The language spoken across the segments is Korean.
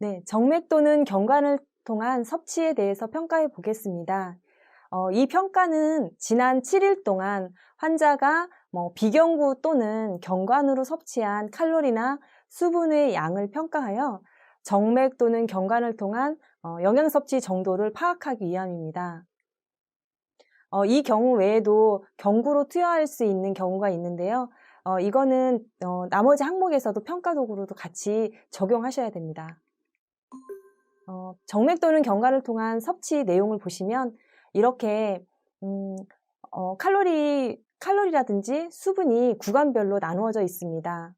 네, 정맥 또는 경관을 통한 섭취에 대해서 평가해 보겠습니다. 이 평가는 지난 7일 동안 환자가 비경구 또는 경관으로 섭취한 칼로리나 수분의 양을 평가하여 정맥 또는 경관을 통한 영양 섭취 정도를 파악하기 위함입니다. 이 경우 외에도 경구로 투여할 수 있는 경우가 있는데요. 이거는 나머지 항목에서도 평가 도구로도 같이 적용하셔야 됩니다. 정맥 또는 경과를 통한 섭취 내용을 보시면 이렇게 칼로리라든지 수분이 구간별로 나누어져 있습니다.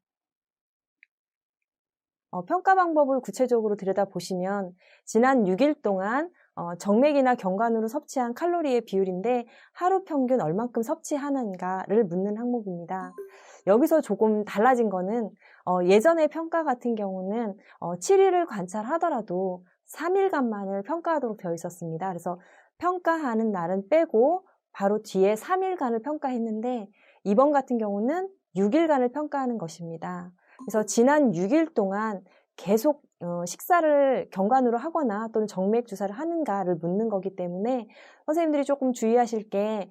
평가 방법을 구체적으로 들여다보시면 지난 6일 동안 정맥이나 경관으로 섭취한 칼로리의 비율인데 하루 평균 얼만큼 섭취하는가를 묻는 항목입니다. 여기서 조금 달라진 거는 예전의 평가 같은 경우는 7일을 관찰하더라도 3일간만을 평가하도록 되어 있었습니다. 그래서 평가하는 날은 빼고 바로 뒤에 3일간을 평가했는데 이번 같은 경우는 6일간을 평가하는 것입니다. 그래서 지난 6일 동안 계속 식사를 경관으로 하거나 또는 정맥 주사를 하는가를 묻는 거기 때문에 선생님들이 조금 주의하실 게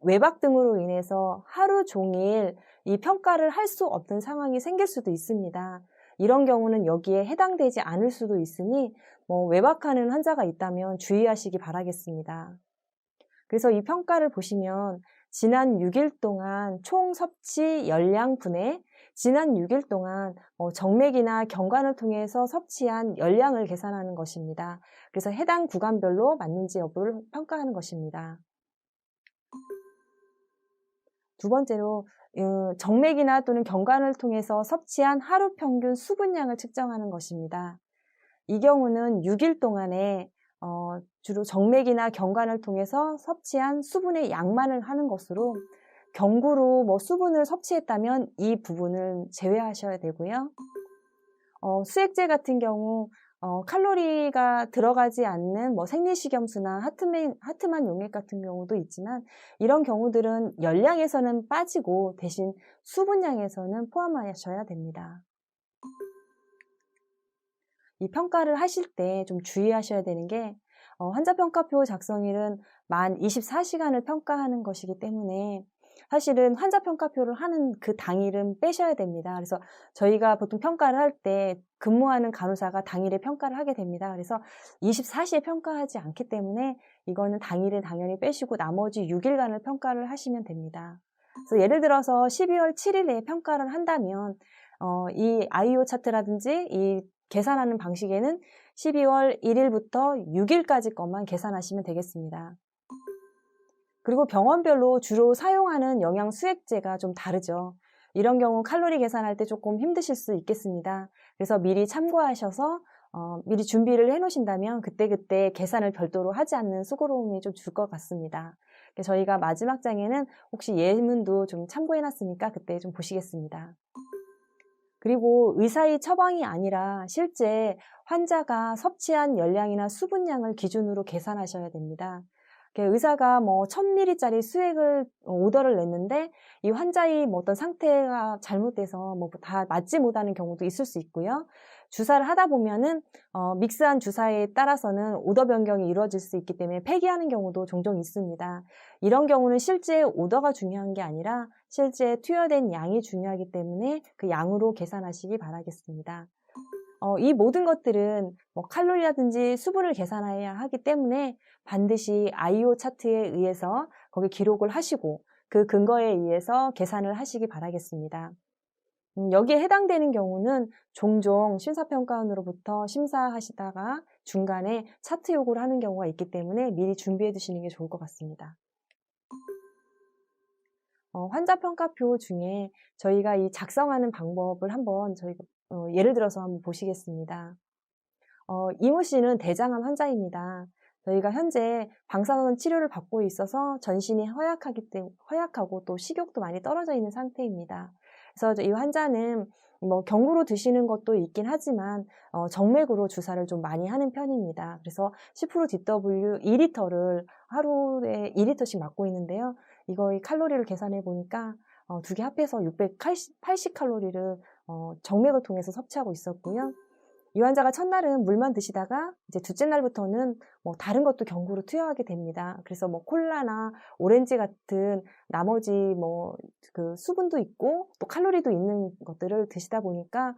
외박 등으로 인해서 하루 종일 이 평가를 할 수 없는 상황이 생길 수도 있습니다. 이런 경우는 여기에 해당되지 않을 수도 있으니 외박하는 환자가 있다면 주의하시기 바라겠습니다. 그래서 이 평가를 보시면 지난 6일 동안 총 섭취 열량분에 지난 6일 동안 정맥이나 경관을 통해서 섭취한 열량을 계산하는 것입니다. 그래서 해당 구간별로 맞는지 여부를 평가하는 것입니다. 두 번째로 정맥이나 또는 경관을 통해서 섭취한 하루 평균 수분량을 측정하는 것입니다. 이 경우는 6일 동안에 주로 정맥이나 경관을 통해서 섭취한 수분의 양만을 하는 것으로 경구로 수분을 섭취했다면 이 부분을 제외하셔야 되고요. 수액제 같은 경우 칼로리가 들어가지 않는 생리식염수나 하트만 용액 같은 경우도 있지만 이런 경우들은 열량에서는 빠지고 대신 수분량에서는 포함하셔야 됩니다. 이 평가를 하실 때 좀 주의하셔야 되는 게 환자평가표 작성일은 만 24시간을 평가하는 것이기 때문에 사실은 환자평가표를 하는 그 당일은 빼셔야 됩니다. 그래서 저희가 보통 평가를 할 때 근무하는 간호사가 당일에 평가를 하게 됩니다. 그래서 24시에 평가하지 않기 때문에 이거는 당일에 당연히 빼시고 나머지 6일간을 평가를 하시면 됩니다. 그래서 예를 들어서 12월 7일에 평가를 한다면 이 아이오 차트라든지 이 계산하는 방식에는 12월 1일부터 6일까지 것만 계산하시면 되겠습니다. 그리고 병원별로 주로 사용하는 영양 수액제가 좀 다르죠. 이런 경우 칼로리 계산할 때 조금 힘드실 수 있겠습니다. 그래서 미리 참고하셔서 미리 준비를 해 놓으신다면 그때그때 계산을 별도로 하지 않는 수고로움이 좀 줄 것 같습니다. 저희가 마지막 장에는 혹시 예문도 좀 참고해 놨으니까 그때 좀 보시겠습니다. 그리고 의사의 처방이 아니라 실제 환자가 섭취한 열량이나 수분량을 기준으로 계산하셔야 됩니다. 의사가 1000ml짜리 수액을 오더를 냈는데 이 환자의 어떤 상태가 잘못돼서 다 맞지 못하는 경우도 있을 수 있고요. 주사를 하다 보면은 믹스한 주사에 따라서는 오더 변경이 이루어질 수 있기 때문에 폐기하는 경우도 종종 있습니다. 이런 경우는 실제 오더가 중요한 게 아니라 실제 투여된 양이 중요하기 때문에 그 양으로 계산하시기 바라겠습니다. 이 모든 것들은 칼로리라든지 수분을 계산해야 하기 때문에 반드시 아이오 차트에 의해서 거기 기록을 하시고 그 근거에 의해서 계산을 하시기 바라겠습니다. 여기에 해당되는 경우는 종종 심사평가원으로부터 심사하시다가 중간에 차트 요구를 하는 경우가 있기 때문에 미리 준비해 두시는 게 좋을 것 같습니다. 환자평가표 중에 저희가 이 작성하는 방법을 한번 저희가 예를 들어서 한번 보시겠습니다. 이모 씨는 대장암 환자입니다. 저희가 현재 방사선 치료를 받고 있어서 전신이 허약하고 또 식욕도 많이 떨어져 있는 상태입니다. 그래서 이 환자는 경구로 드시는 것도 있긴 하지만 정맥으로 주사를 좀 많이 하는 편입니다. 그래서 10%DW 2리터를 하루에 2리터씩 맞고 있는데요. 이거의 칼로리를 계산해 보니까 두 개 합해서 680칼로리를 정맥을 통해서 섭취하고 있었고요. 이 환자가 첫날은 물만 드시다가 이제 둘째 날부터는 뭐 다른 것도 경구로 투여하게 됩니다. 그래서 뭐 콜라나 오렌지 같은 나머지 뭐 그 수분도 있고 또 칼로리도 있는 것들을 드시다 보니까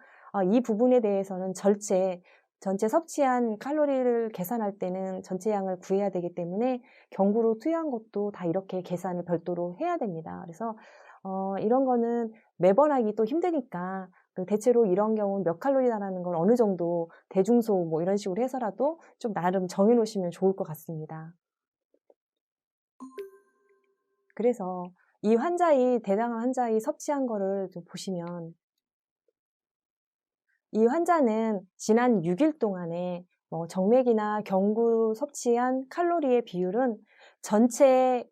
이 부분에 대해서는 전체 섭취한 칼로리를 계산할 때는 전체 양을 구해야 되기 때문에 경구로 투여한 것도 다 이렇게 계산을 별도로 해야 됩니다. 그래서 이런 거는 매번 하기 또 힘드니까 대체로 이런 경우는 몇 칼로리다라는 걸 어느 정도 대중소 뭐 이런 식으로 해서라도 좀 나름 정해 놓으시면 좋을 것 같습니다. 그래서 대당한 환자의 섭취한 거를 좀 보시면 이 환자는 지난 6일 동안에 정맥이나 경구로 섭취한 칼로리의 비율은 전체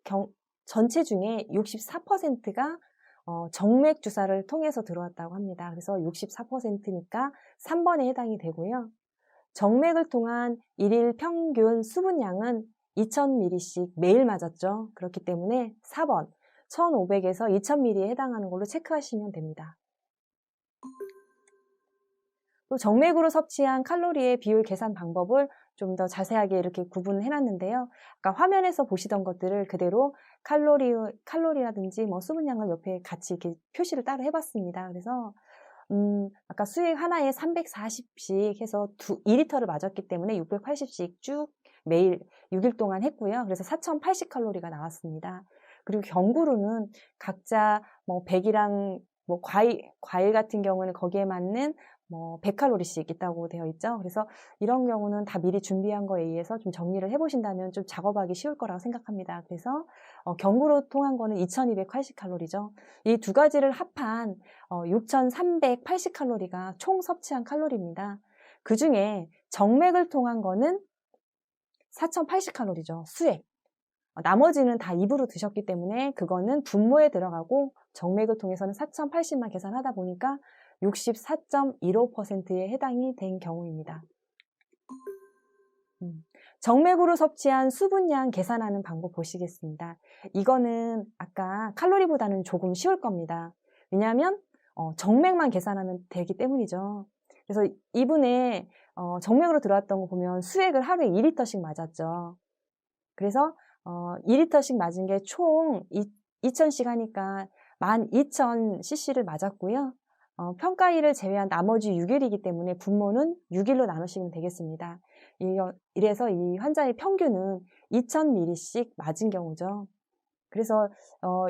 중에 64%가 정맥 주사를 통해서 들어왔다고 합니다. 그래서 64%니까 3번에 해당이 되고요. 정맥을 통한 일일 평균 수분량은 2000ml씩 매일 맞았죠. 그렇기 때문에 4번 1500에서 2000ml에 해당하는 걸로 체크하시면 됩니다. 또 정맥으로 섭취한 칼로리의 비율 계산 방법을 좀 더 자세하게 이렇게 구분을 해놨는데요. 아까 화면에서 보시던 것들을 그대로 칼로리라든지 뭐 수분량을 옆에 같이 이렇게 표시를 따로 해봤습니다. 그래서 아까 수액 하나에 340씩 해서 2리터를 맞았기 때문에 680씩 쭉 매일 6일 동안 했고요. 그래서 4080칼로리가 나왔습니다. 그리고 경구로는 각자 뭐 100이랑 뭐 과일 같은 경우는 거기에 맞는 뭐 100칼로리씩 있다고 되어 있죠. 그래서 이런 경우는 다 미리 준비한 거에 의해서 좀 정리를 해보신다면 좀 작업하기 쉬울 거라고 생각합니다. 그래서 경구로 통한 거는 2280칼로리죠. 이 두 가지를 합한 6380칼로리가 총 섭취한 칼로리입니다. 그 중에 정맥을 통한 거는 4080칼로리죠. 수액. 나머지는 다 입으로 드셨기 때문에 그거는 분모에 들어가고 정맥을 통해서는 4080만 계산하다 보니까 64.15%에 해당이 된 경우입니다. 정맥으로 섭취한 수분량 계산하는 방법 보시겠습니다. 이거는 아까 칼로리보다는 조금 쉬울 겁니다. 왜냐하면 정맥만 계산하면 되기 때문이죠. 그래서 이분의 정맥으로 들어왔던 거 보면 수액을 하루에 2리터씩 맞았죠. 그래서 2리터씩 맞은 게 총 2000씩 하니까 12,000cc를 맞았고요. 평가일을 제외한 나머지 6일이기 때문에 분모는 6일로 나누시면 되겠습니다. 이래서 이 환자의 평균은 2000ml씩 맞은 경우죠. 그래서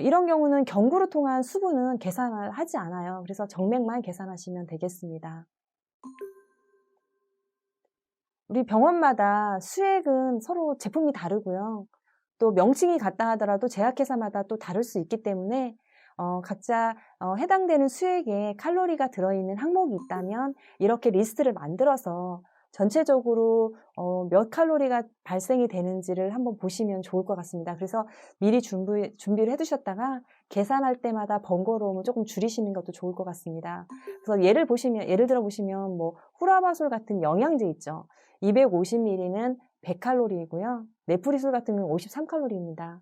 이런 경우는 경구로 통한 수분은 계산을 하지 않아요. 그래서 정맥만 계산하시면 되겠습니다. 우리 병원마다 수액은 서로 제품이 다르고요. 또 명칭이 같다 하더라도 제약회사마다 또 다를 수 있기 때문에 각자 해당되는 수액에 칼로리가 들어있는 항목이 있다면 이렇게 리스트를 만들어서 전체적으로 몇 칼로리가 발생이 되는지를 한번 보시면 좋을 것 같습니다. 그래서 미리 준비를 해두셨다가 계산할 때마다 번거로움을 조금 줄이시는 것도 좋을 것 같습니다. 그래서 예를 들어 보시면 뭐 후라바솔 같은 영양제 있죠. 250ml는 100칼로리이고요. 네프리술 같은 경우는 53칼로리입니다.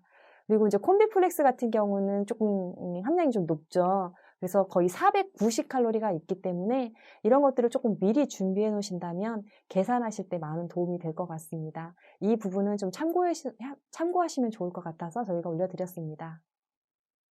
그리고 이제 콤비플렉스 같은 경우는 조금 함량이 좀 높죠. 그래서 거의 490칼로리가 있기 때문에 이런 것들을 조금 미리 준비해 놓으신다면 계산하실 때 많은 도움이 될 것 같습니다. 이 부분은 좀 참고하시면 좋을 것 같아서 저희가 올려드렸습니다.